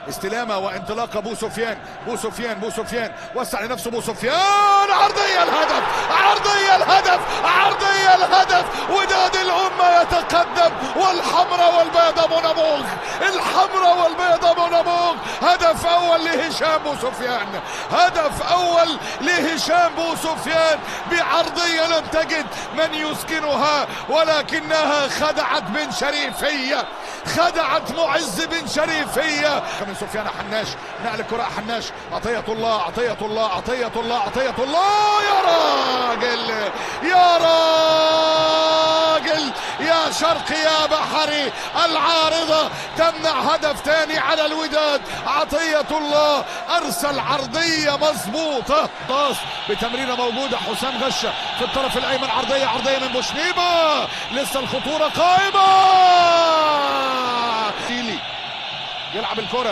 استلامه وانطلاقه بو سفيان، بو سفيان وسع لنفسه، بو سفيان عرضيه الهدف، عرضيه الهدف. وداد الامه يتقدم والحمراء والبيضاء مناموغ، الحمراء والبيضاء مناموغ. هدف اول لهشام بو سفيان، هدف اول لهشام بو سفيان بعرضيه لم تجد من يسكنها، ولكنها خدعت بن شريفيه، خدعت معز بن شريفيه. من سفيان حناش، نقل الكرة حناش، عطية الله، عطية الله، عطية الله، عطية الله. يا راجل يا راجل يا شرقي يا بحري، العارضة تمنع هدف ثاني على الوداد. عطية الله أرسل عرضية مظبوطة، باص بتمريرة موجودة، حسام غشة في الطرف الأيمن، عرضية من بوشنيبة، لسه الخطورة قائمة. يلعب الكرة